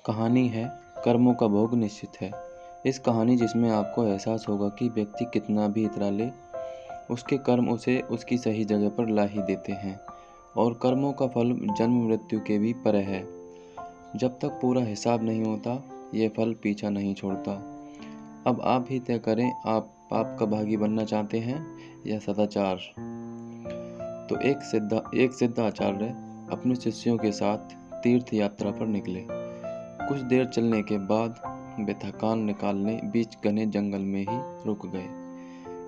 कहानी है कर्मों का भोग निश्चित है। इस कहानी जिसमें आपको एहसास होगा कि व्यक्ति कितना भी इतरा ले, उसके कर्म उसे उसकी सही जगह पर ला ही देते हैं और कर्मों का फल जन्म मृत्यु के भी परे है। जब तक पूरा हिसाब नहीं होता, ये फल पीछा नहीं छोड़ता। अब आप ही तय करें, आप पाप का भागी बनना चाहते हैं या सदाचार। तो एक सिद्ध आचार्य अपने शिष्यों के साथ तीर्थ यात्रा पर निकले। कुछ देर चलने के बाद वे थकान निकालने बीच घने जंगल में ही रुक गए।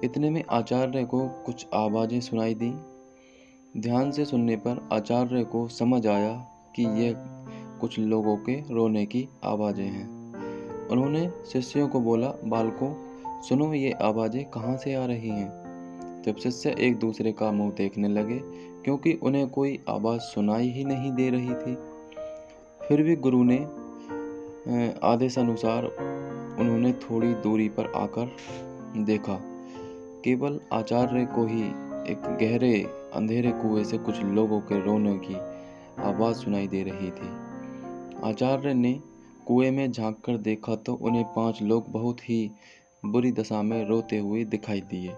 इतने में आचार्य को कुछ आवाजें सुनाई दी। ध्यान से सुनने पर आचार्य को समझ आया कि यह कुछ लोगों के रोने की आवाजें हैं। उन्होंने शिष्यों को बोला, बालकों सुनो, ये आवाजें कहाँ से आ रही हैं? तब शिष्य एक दूसरे का मुंह देखने लगे, क्योंकि उन्हें कोई आवाज सुनाई ही नहीं दे रही थी। फिर भी गुरु ने आदेशानुसार उन्होंने थोड़ी दूरी पर आकर देखा। केवल आचार्य को ही एक गहरे अंधेरे कुएं से कुछ लोगों के रोने की आवाज सुनाई दे रही थी। आचार्य ने कुएं में झांककर देखा तो उन्हें 5 लोग बहुत ही बुरी दशा में रोते हुए दिखाई दिए,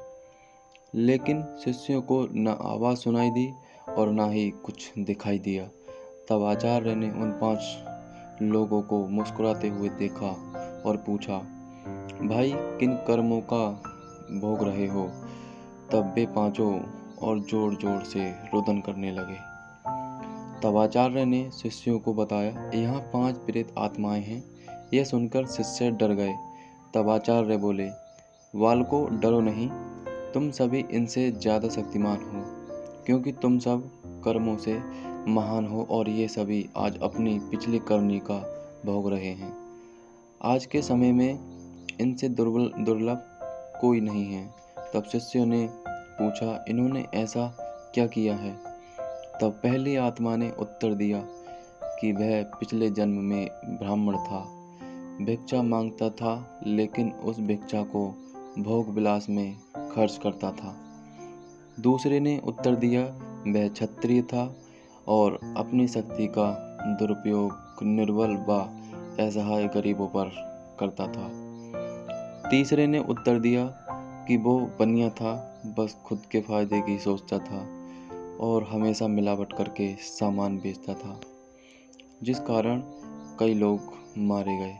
लेकिन शिष्यों को न आवाज सुनाई दी और न ही कुछ दिखाई दिया। तब आचार्य ने उन 5 लोगों को मुस्कुराते हुए देखा और पूछा, भाई किन कर्मों का भोग रहे हो? तब वे 5 और जोर जोर से रुदन करने लगे। तब आचार्य ने शिष्यों को बताया, यहाँ 5 प्रेत आत्माएं हैं। यह सुनकर शिष्य डर गए। तब आचार्य बोले, बालकों डरो नहीं, तुम सभी इनसे ज़्यादा शक्तिमान हो, क्योंकि तुम सब कर्मों से महान हो और ये सभी आज अपनी पिछली करनी का भोग रहे हैं। आज के समय में इनसे दुर्लभ कोई नहीं है। तब शिष्यों ने पूछा, इन्होंने ऐसा क्या किया है? तब पहली आत्मा ने उत्तर दिया कि वह पिछले जन्म में ब्राह्मण था, भिक्षा मांगता था, लेकिन उस भिक्षा को भोग विलास में खर्च करता था। दूसरे ने उत्तर दिया, वह क्षत्रिय था और अपनी शक्ति का दुरुपयोग निर्बल व असहाय गरीबों पर करता था। तीसरे ने उत्तर दिया कि वो बनिया था, बस खुद के फायदे की सोचता था और हमेशा मिलावट करके सामान बेचता था, जिस कारण कई लोग मारे गए।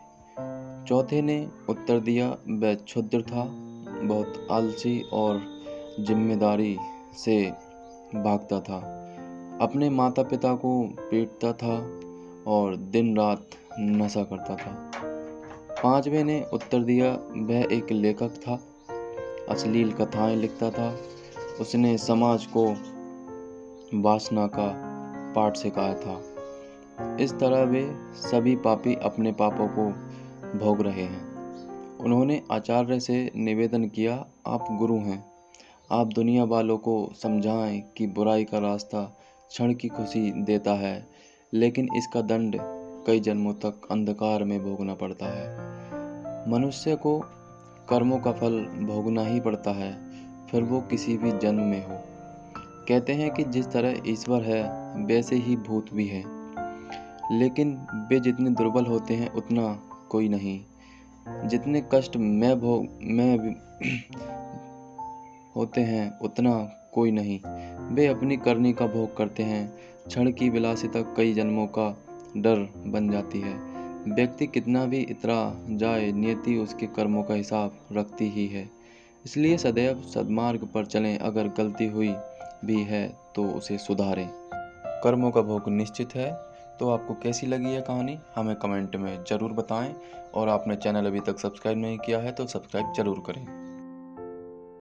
चौथे ने उत्तर दिया, वह क्षुद्र था, बहुत आलसी और जिम्मेदारी से भागता था, अपने माता पिता को पीटता था और दिन रात नशा करता था। 5वें ने उत्तर दिया, वह एक लेखक था, अश्लील कथाएं लिखता था, उसने समाज को वासना का पाठ सिखाया था। इस तरह वे सभी पापी अपने पापों को भोग रहे हैं। उन्होंने आचार्य से निवेदन किया, आप गुरु हैं, आप दुनिया वालों को समझाएं कि बुराई का रास्ता क्षण की खुशी देता है, लेकिन इसका दंड कई जन्मों तक अंधकार में भोगना पड़ता है। मनुष्य को कर्मों का फल भोगना ही पड़ता है, फिर वो किसी भी जन्म में हो। कहते हैं कि जिस तरह ईश्वर है वैसे ही भूत भी हैं, लेकिन वे जितने दुर्बल होते हैं उतना कोई नहीं, जितने कष्ट में होते हैं उतना कोई नहीं। वे अपनी करनी का भोग करते हैं। क्षण की विलासिता कई जन्मों का डर बन जाती है। व्यक्ति कितना भी इतरा जाए, नियति उसके कर्मों का हिसाब रखती ही है। इसलिए सदैव सद्मार्ग पर चलें। अगर गलती हुई भी है तो उसे सुधारें। कर्मों का भोग निश्चित है। तो आपको कैसी लगी यह कहानी हमें कमेंट में ज़रूर बताएं और आपने चैनल अभी तक सब्सक्राइब नहीं किया है तो सब्सक्राइब ज़रूर करें।